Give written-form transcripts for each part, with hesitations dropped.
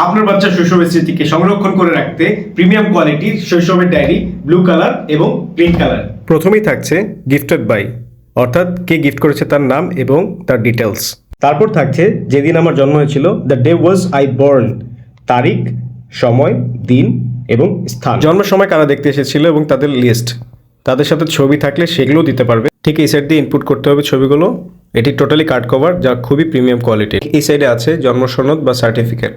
আপনার বাচ্চার শৈশবের স্মৃতিকে সংরক্ষণ করে রাখতে প্রিমিয়াম কোয়ালিটির শৈশবের ডায়েরি ব্লু কালার এবং গ্রিন কালার। প্রথমেই থাকছে গিফটেড বাই, অর্থাৎ কে গিফট করেছে তার নাম এবং তার ডিটেলস। তারপর থাকছে যেদিন আমার জন্ম হয়েছিল, the day was I born, তারিখ, সময়, দিন এবং স্থান। জন্মের সময় কারা দেখতে এসেছিল এবং তাদের লিস্ট, তাদের সাথে ছবি থাকলে সেগুলোও দিতে পারবে। ঠিক এই সাইড দিয়ে ইনপুট করতে হবে ছবিগুলো। এটি টোটালি কার্ড কভার, যা খুবই প্রিমিয়াম কোয়ালিটির। এই সাইডে আছে জন্ম সনদ বা সার্টিফিকেট,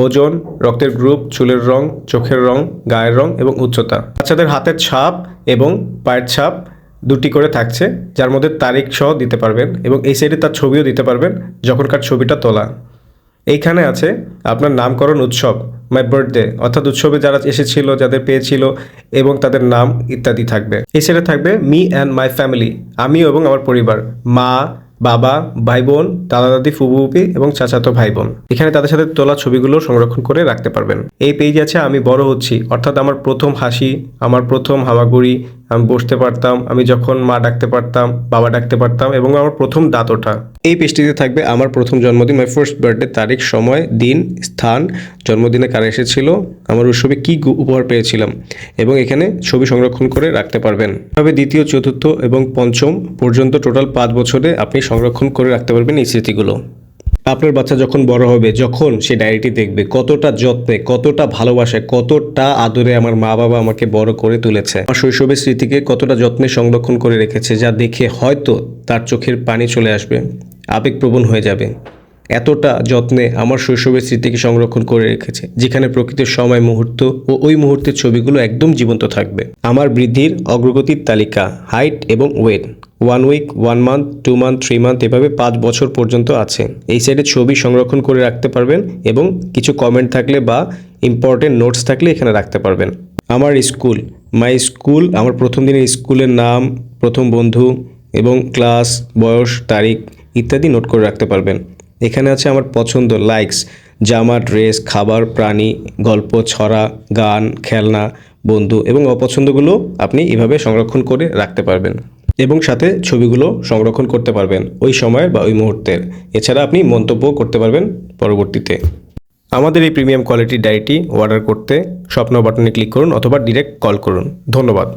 ওজন, রক্তের গ্রুপ, চুলের রং, চোখের রং, গায়ের রং এবং উচ্চতা। বাচ্চাদের হাতের ছাপ এবং পায়ের ছাপ দুটি করে থাকছে, যার মধ্যে তারিখ সহ দিতে পারবেন এবং এই সাইডে তার ছবিও দিতে পারবেন যখনকার ছবিটা তোলা। এইখানে আছে আপনার নামকরণ উৎসব, মাই বার্থডে, অর্থাৎ উৎসবে যারা এসেছিল, যাদের পেয়েছিল এবং তাদের নাম ইত্যাদি থাকবে। এই সাইডে থাকবে মি অ্যান্ড মাই ফ্যামিলি, আমিও এবং আমার পরিবার, মা, বাবা, ভাই বোন, দাদা দাদি, ফুবু ফুপি এবং চাচাতো ভাই বোন। এখানে তাদের সাথে তোলা ছবিগুলো সংরক্ষণ করে রাখতে পারবেন। এই পেজ আছে আমি বড় হচ্ছি, অর্থাৎ আমার প্রথম হাসি, আমার প্রথম হামাগুড়ি, আমি বসতে পারতাম, আমি যখন মা ডাকতে পারতাম, বাবা ডাকতে পারতাম এবং আমার প্রথম দাঁত ওঠা। এই পেজটিতে থাকবে আমার প্রথম জন্মদিন, মাই ফার্স্ট বার্থডে, তারিখ, সময়, দিন, স্থান, জন্মদিনে কারা এসেছিল, আমার উৎসবে কী উপহার পেয়েছিলাম এবং এখানে ছবি সংরক্ষণ করে রাখতে পারবেন। তবে দ্বিতীয়, চতুর্থ এবং পঞ্চম পর্যন্ত টোটাল 5 বছরে আপনি সংরক্ষণ করে রাখতে পারবেন এই স্মৃতিগুলো। আপনার বাচ্চা যখন বড় হবে, যখন সে ডায়েরিটি দেখবে, কতটা যত্নে, কতটা ভালোবাসায়, কতটা আদরে আমার মা বাবা আমাকে বড় করে তুলেছে, আমার শৈশবের স্মৃতিকে কতটা যত্নে সংরক্ষণ করে রেখেছে, যা দেখে হয়তো তার চোখের পানি চলে আসবে, আবেগপ্রবণ হয়ে যাবে। এতটা যত্নে আমার শৈশবের স্মৃতিকে সংরক্ষণ করে রেখেছে, যেখানে প্রকৃতির সময়, মুহূর্ত ও ওই মুহূর্তের ছবিগুলো একদম জীবন্ত থাকবে। আমার বৃদ্ধির অগ্রগতির তালিকা, হাইট এবং weight, 1 week, 1 month, 2 month, 3 month, এভাবে 5 বছর পর্যন্ত আছে। এই সাইডে ছবি সংরক্ষণ করে রাখতে পারবেন এবং কিছু কমেন্ট থাকলে বা ইম্পর্টেন্ট নোটস থাকলে এখানে রাখতে পারবেন। আমার স্কুল, মাই স্কুল, আমার প্রথম দিনের স্কুলের নাম, প্রথম বন্ধু এবং ক্লাস, বয়স, তারিখ ইত্যাদি নোট করে রাখতে পারবেন। এখানে আছে আমার পছন্দ, লাইকস, জামা, ড্রেস, খাবার, প্রাণী, গল্প, ছড়া, গান, খেলনা, বন্ধু এবং অপছন্দগুলো আপনি এভাবে সংরক্ষণ করে রাখতে পারবেন এবং সাথে ছবিগুলো সংরক্ষণ করতে পারবেন ওই সময়ের বা ওই মুহূর্তের। এছাড়া আপনি মন্তব্য করতে পারবেন পরবর্তীতে। আমাদের এই প্রিমিয়াম কোয়ালিটির ডায়েরিটি অর্ডার করতে স্বপ্ন বাটনে ক্লিক করুন অথবা ডিরেক্ট কল করুন। ধন্যবাদ।